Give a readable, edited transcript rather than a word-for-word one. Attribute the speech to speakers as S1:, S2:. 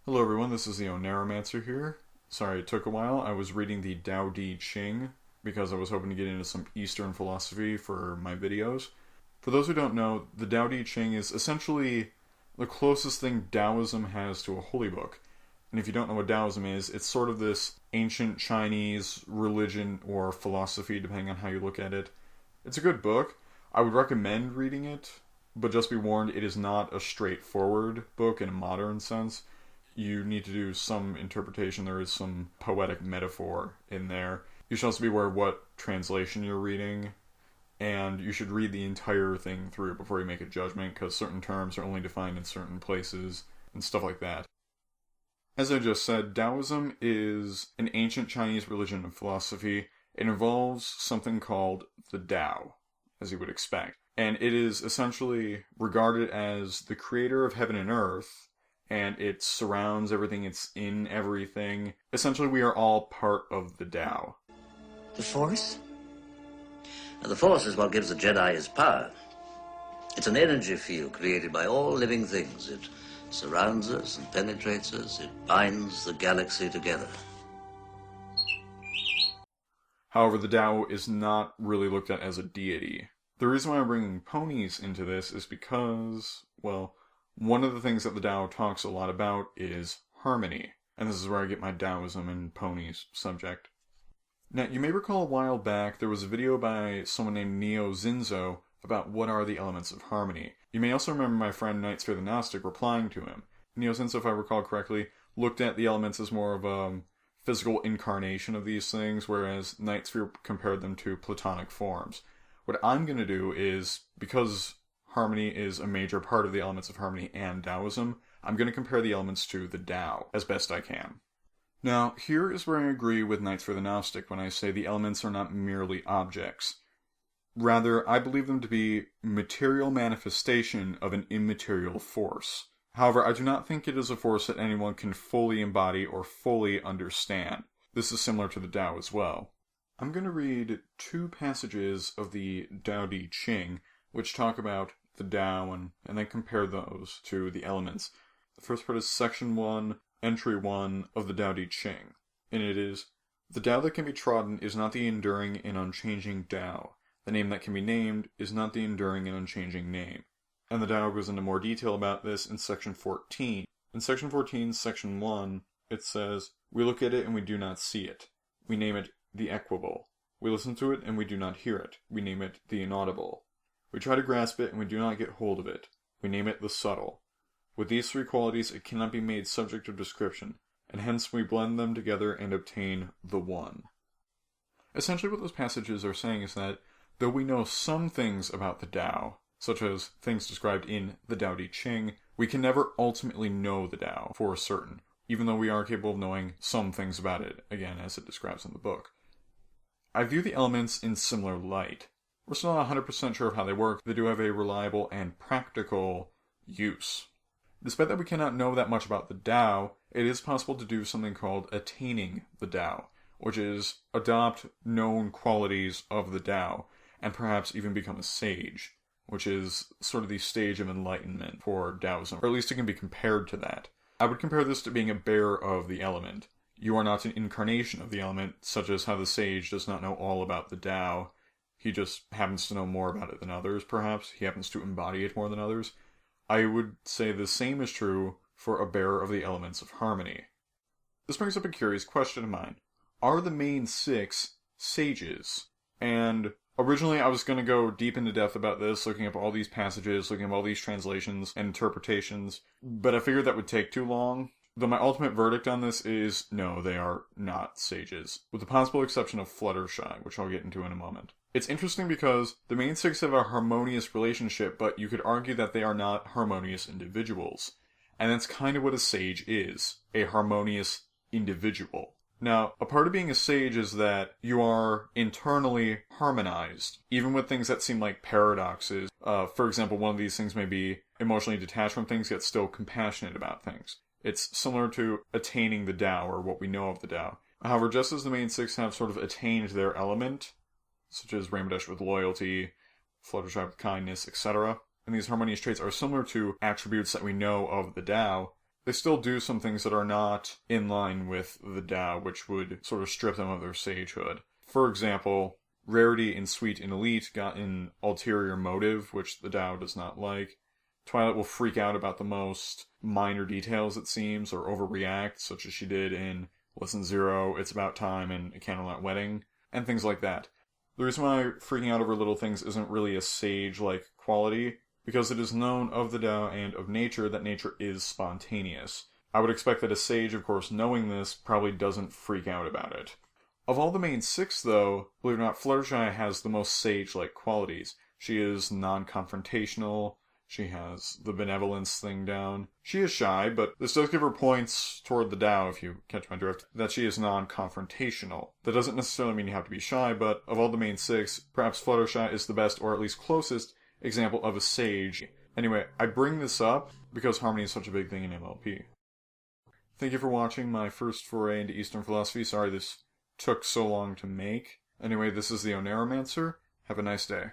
S1: Hello everyone, this is the Oneiromancer here. Sorry it took a while. I was reading the Tao Te Ching because I was hoping to get into some Eastern philosophy for my videos. For those who don't know, the Tao Te Ching is essentially the closest thing Taoism has to a holy book. And if you don't know what Taoism is, it's sort of this ancient Chinese religion or philosophy, depending on how you look at it. It's a good book. I would recommend reading it, but just be warned, it is not a straightforward book in a modern sense. You need to do some interpretation. There is some poetic metaphor in there. You should also be aware of what translation you're reading, and you should read the entire thing through before you make a judgment, because certain terms are only defined in certain places, and stuff like that. As I just said, Taoism is an ancient Chinese religion and philosophy. It involves something called the Tao, as you would expect. And it is essentially regarded as the creator of heaven and earth, and it surrounds everything, it's in everything. Essentially, we are all part of the Tao.
S2: The Force? Now, the Force is what gives the Jedi his power. It's an energy field created by all living things. It surrounds us and penetrates us. It binds the galaxy together.
S1: However, the Tao is not really looked at as a deity. The reason why I'm bringing ponies into this is because, well, one of the things that the Tao talks a lot about is harmony. And this is where I get my Taoism and ponies subject. Now, you may recall a while back there was a video by someone named Neo Zinzo about what are the elements of harmony. You may also remember my friend Knight Sphere the Gnostic replying to him. Neo Zinzo, if I recall correctly, looked at the elements as more of a physical incarnation of these things, whereas Knight Sphere compared them to platonic forms. What I'm going to do is, because harmony is a major part of the elements of harmony and Taoism, I'm going to compare the elements to the Tao as best I can. Now, here is where I agree with Knight Sphere the Gnostic when I say the elements are not merely objects. Rather, I believe them to be material manifestation of an immaterial force. However, I do not think it is a force that anyone can fully embody or fully understand. This is similar to the Tao as well. I'm going to read two passages of the Tao Te Ching, which talk about the Tao and then compare those to the elements. The first part is Section 1, Entry 1 of the Tao Te Ching, and it is, "The Tao that can be trodden is not the enduring and unchanging Tao. The name that can be named is not the enduring and unchanging name." And the Tao goes into more detail about this in Section 14. In Section 14, Section 1, it says, "We look at it and we do not see it. We name it the equable. We listen to it and we do not hear it. We name it the inaudible. We try to grasp it and we do not get hold of it. We name it the subtle. With these three qualities it cannot be made subject of description, and hence we blend them together and obtain the One." Essentially what those passages are saying is that, though we know some things about the Tao, such as things described in the Tao Te Ching, we can never ultimately know the Tao for certain, even though we are capable of knowing some things about it, again, as it describes in the book. I view the elements in similar light. We're still not 100% sure of how they work. They do have a reliable and practical use. Despite that we cannot know that much about the Tao, it is possible to do something called attaining the Tao, which is adopt known qualities of the Tao, and perhaps even become a sage, which is sort of the stage of enlightenment for Taoism, or at least it can be compared to that. I would compare this to being a bearer of the element. You are not an incarnation of the element, such as how the sage does not know all about the Tao. He just happens to know more about it than others, perhaps. He happens to embody it more than others. I would say the same is true for a bearer of the elements of harmony. This brings up a curious question of mine. Are the main six sages? And originally I was going to go deep into depth about this, looking up all these passages, looking up all these translations and interpretations, but I figured that would take too long. Though my ultimate verdict on this is, no, they are not sages, with the possible exception of Fluttershy, which I'll get into in a moment. It's interesting because the main six have a harmonious relationship, but you could argue that they are not harmonious individuals. And that's kind of what a sage is, a harmonious individual. Now, a part of being a sage is that you are internally harmonized, even with things that seem like paradoxes. For example, one of these things may be emotionally detached from things, yet still compassionate about things. It's similar to attaining the Tao, or what we know of the Tao. However, just as the main six have sort of attained their element, such as Rainbow Dash with loyalty, Fluttershy with kindness, etc., and these harmonious traits are similar to attributes that we know of the Tao, they still do some things that are not in line with the Tao, which would sort of strip them of their sagehood. For example, Rarity in Sweet and Elite got an ulterior motive, which the Tao does not like. Twilight will freak out about the most minor details, it seems, or overreact, such as she did in Lesson 0, It's About Time, and A Candlelit Wedding, and things like that. The reason why freaking out over little things isn't really a sage-like quality, because it is known of the Tao and of nature that nature is spontaneous. I would expect that a sage, of course, knowing this, probably doesn't freak out about it. Of all the main 6, though, believe it or not, Fluttershy has the most sage-like qualities. She is non-confrontational. She has the benevolence thing down. She is shy, but this does give her points toward the Tao, if you catch my drift, that she is non-confrontational. That doesn't necessarily mean you have to be shy, but of all the main 6, perhaps Fluttershy is the best, or at least closest, example of a sage. Anyway, I bring this up because harmony is such a big thing in MLP. Thank you for watching my first foray into Eastern philosophy. Sorry this took so long to make. Anyway, this is the Oneromancer. Have a nice day.